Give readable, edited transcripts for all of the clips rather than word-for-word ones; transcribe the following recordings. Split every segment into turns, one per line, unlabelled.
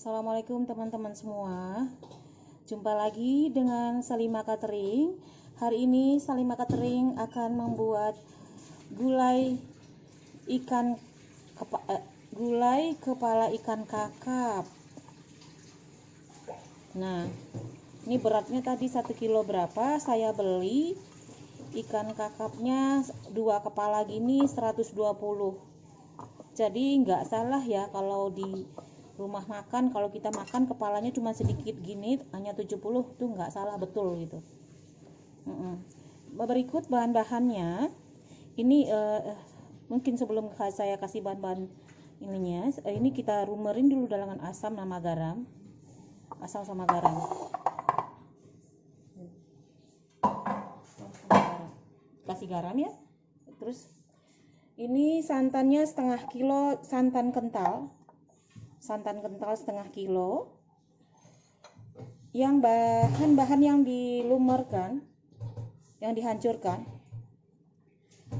Assalamualaikum teman-teman semua. Jumpa lagi dengan Salima Catering. Hari ini Salima Catering akan membuat gulai kepala ikan kakap. Nah, ini beratnya tadi 1 kilo berapa? Saya beli ikan kakapnya 2 kepala gini 120. Jadi nggak salah ya kalau di rumah makan, kalau kita makan kepalanya cuma sedikit gini hanya 70 tuh nggak salah, betul gitu. Berikut bahan-bahannya. Ini mungkin sebelum saya kasih bahan-bahan ininya, ini kita rumerin dulu dengan asam sama garam. Asam sama garam. Kasih garam ya. Terus ini santannya setengah kilo, santan kental setengah kilo. Yang bahan-bahan yang dilumerkan, yang dihancurkan,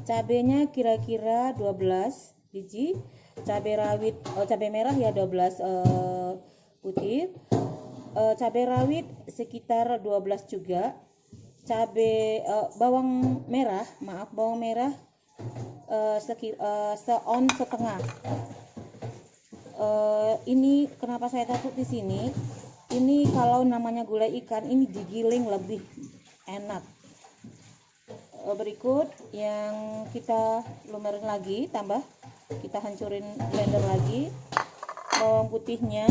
cabenya kira-kira 12 biji, cabai rawit, cabai merah ya 12 butir, cabai rawit sekitar 12 juga, cabai bawang merah seon setengah. Ini kenapa saya taruh di sini? Ini kalau namanya gulai ikan ini digiling lebih enak. Berikut yang kita lumerin lagi, tambah kita hancurin blender lagi. Bawang putihnya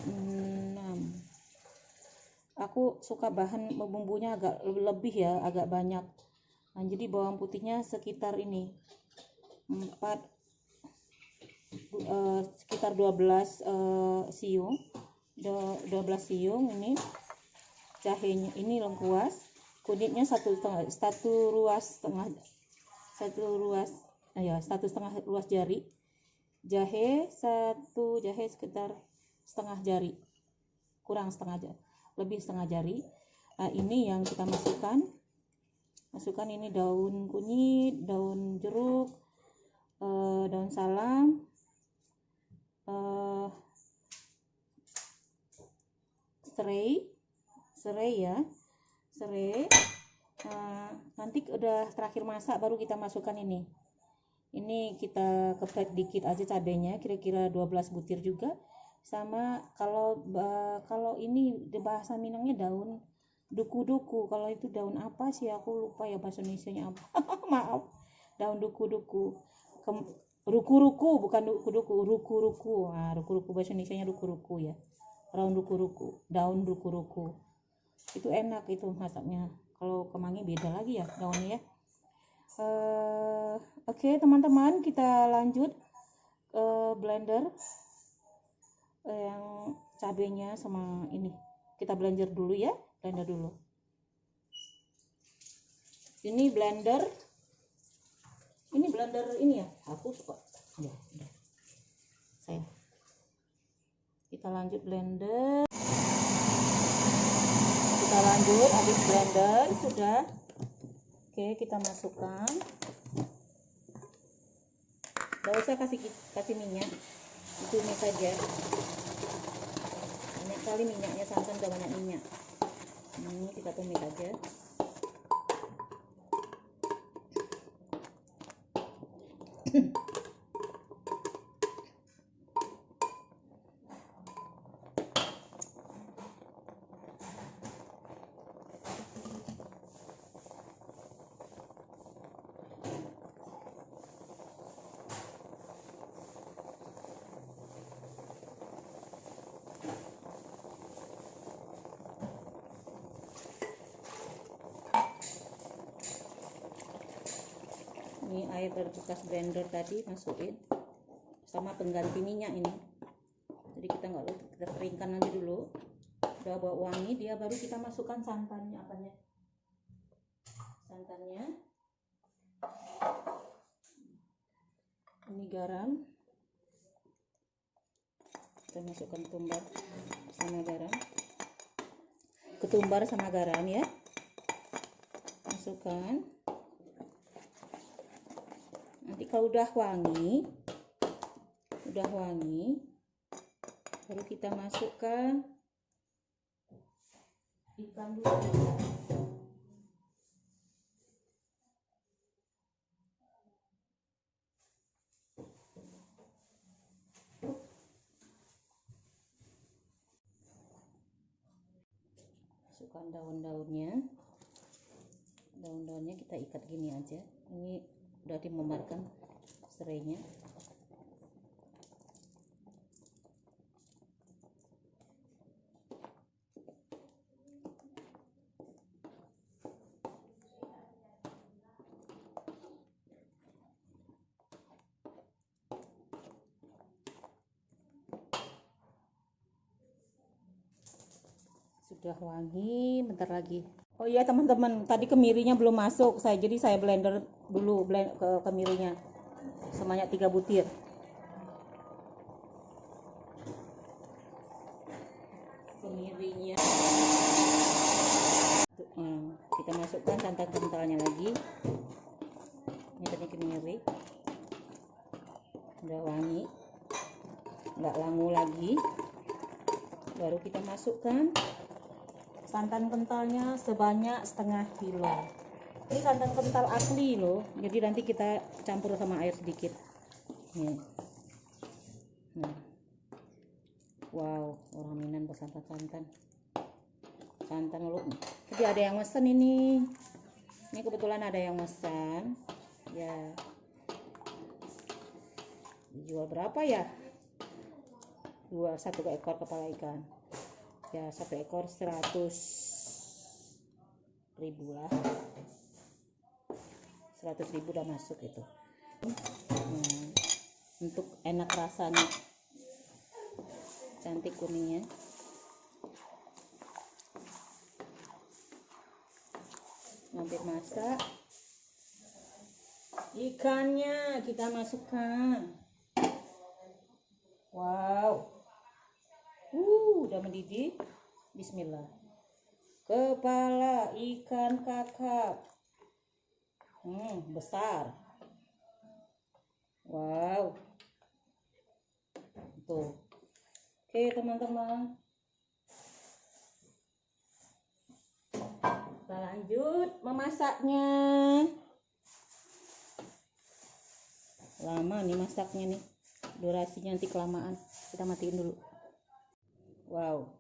6. Aku suka bahan bumbunya agak lebih ya, agak banyak. Nah, jadi bawang putihnya sekitar ini 12 siung. 12 siung. Ini jahenya ini lengkuas, kunitnya satu setengah ruas jari, jahe sekitar setengah jari, kurang setengah jari, lebih setengah jari. Nah, ini yang kita masukkan ini daun kunyit, daun jeruk, daun salam, serai. Nanti udah terakhir masak baru kita masukkan ini kita geprek dikit aja cabenya, kira-kira 12 butir juga. Sama kalau ini di bahasa Minangnya daun duku-duku. Kalau itu daun apa sih, aku lupa ya bahasa Indonesianya apa. Maaf, daun duku-duku. Ruku-ruku, bukan duku-duku, ruku-ruku. Nah, ruku-ruku bahasa Indonesianya ruku-ruku ya. Daun ruku-ruku. Itu enak itu masaknya. Kalau kemangi beda lagi ya daunnya ya. Oke, teman-teman, kita lanjut blender yang cabenya sama ini. Kita blender dulu ya, Ini blender ini ya. Aku suka. Ya. Kita lanjut blender. Habis blender sudah. Oke, kita masukkan. Gak usah kasih minyak, ditumis saja. Banyak kali minyaknya, santan udah banyak minyak. Ini kita tumis aja. Ini air dari bekas blender tadi masukin sama pengganti minyak ini. Jadi kita keringkan aja dulu. Udah bau wangi dia, baru kita masukkan santannya. Ini garam. Kita masukkan ketumbar sama garam ya. Masukkan. Nanti kalau udah wangi, udah wangi, baru kita masukkan ikan dulu. Masukkan daun-daunnya kita ikat gini aja. Ini udah dimemarkan serainya. Sudah wangi, bentar lagi. Oh iya teman-teman, tadi kemirinya belum masuk, jadi saya blender dulu kemirinya sebanyak 3 butir. Kemirinya kita masukkan santan kentalnya lagi. Ini tadi kemiri udah wangi, nggak langu lagi. Baru kita masukkan santan kentalnya sebanyak setengah kilo. Ini santan kental asli loh, jadi nanti kita campur sama air sedikit. Nih. Wow, orang Minang bersantan-santan. Santan lu. Jadi ada yang mesen ini. Ini kebetulan ada yang mesen. Ya. Dijual berapa ya? Satu ekor kepala ikan. Ya, 1 ekor 100.000 lah. 100.000 udah masuk itu. Untuk enak rasanya, cantik kuningnya. Hampir masak. Ikannya kita masukkan. Wow. Udah mendidih. Bismillah. Kepala ikan kakap. Besar. Wow. Tuh. Oke, teman-teman. Kita lanjut memasaknya. Lama nih masaknya nih. Durasinya nanti kelamaan. Kita matiin dulu. Wow,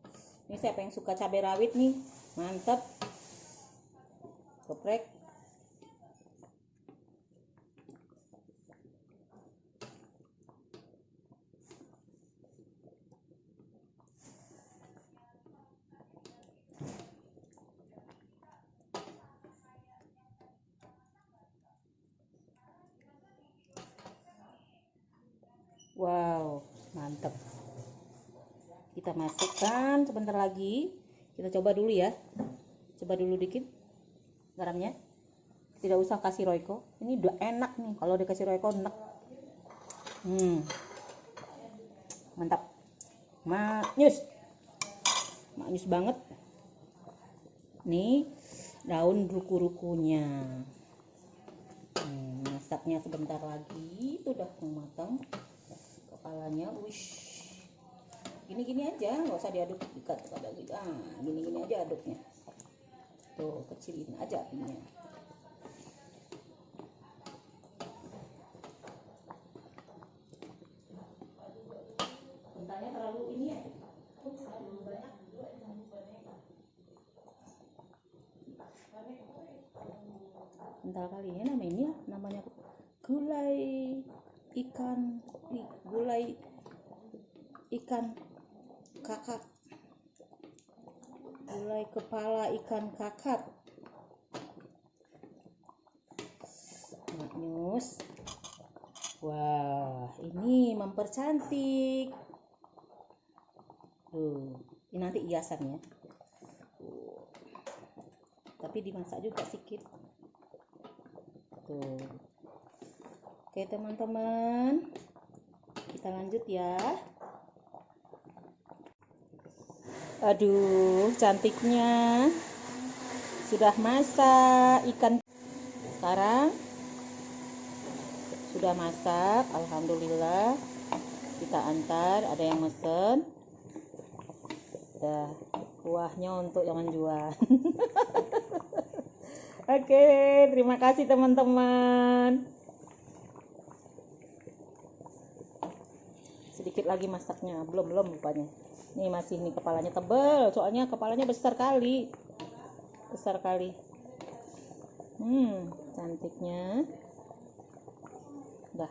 ini siapa yang suka cabai rawit nih, mantap. Geprek. Wow, mantap. Kita masukkan sebentar lagi. Kita coba dulu ya. Coba dulu dikit garamnya. Tidak usah kasih Royco. Ini udah enak nih. Kalau dikasih Royco enak. Mantap. Maknyus banget. Nih daun ruku-rukunya. Masaknya sebentar lagi. Itu udah matang. Kepalanya, wish. Gini-gini aja, nggak usah diaduk ikat pada gitu. Gini-gini aja aduknya. Tuh, kecilin aja apinya. Bentarnya terlalu ini ya. Bentar kali ya namanya gulai ikan kakap. Gulai kepala ikan kakap. Maknyus. Wah, ini mempercantik. Ini nanti hiasannya. Tapi dimasak juga sedikit. Tuh. Oke, teman-teman. Kita lanjut ya. Aduh, cantiknya. Sudah masak ikan. Sekarang sudah masak, alhamdulillah. kita antar, ada yang mesen. Dah, kuahnya untuk yang menjual. Oke, terima kasih teman-teman. Sedikit lagi masaknya, belum rupanya. Nih masih nih kepalanya tebel, soalnya kepalanya besar kali. Cantiknya. Udah.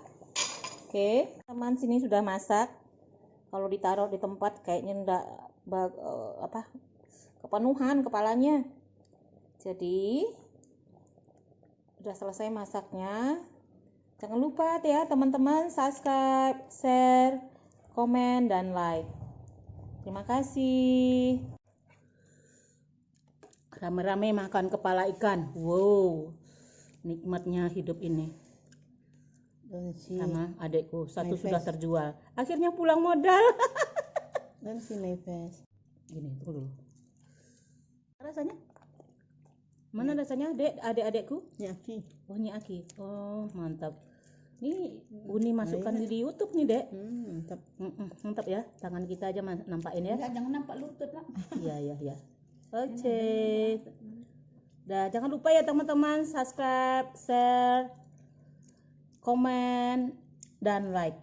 Oke, teman sini sudah masak. Kalau ditaruh di tempat kayaknya enggak kepenuhan kepalanya. Jadi udah selesai masaknya. Jangan lupa ya teman-teman, subscribe, share, komen, dan like. Terima kasih. Rame-rame makan kepala ikan. Wow, nikmatnya hidup ini. Sama adekku satu sudah terjual. Akhirnya pulang modal.
Dan si Neves.
Gini, tunggu dulu. Rasanya? Mana rasanya, adik-adekku?
Nyaki.
Oh, Nyaki. Oh, mantap. Ini Uni masukkan di YouTube nih, Dek.
Mantap.
Mantap ya. Tangan kita aja nampakin ya.
Enggak, jangan nampak lutut lah.
Iya. Oke. Dah, jangan lupa ya teman-teman, subscribe, share, komen, dan like.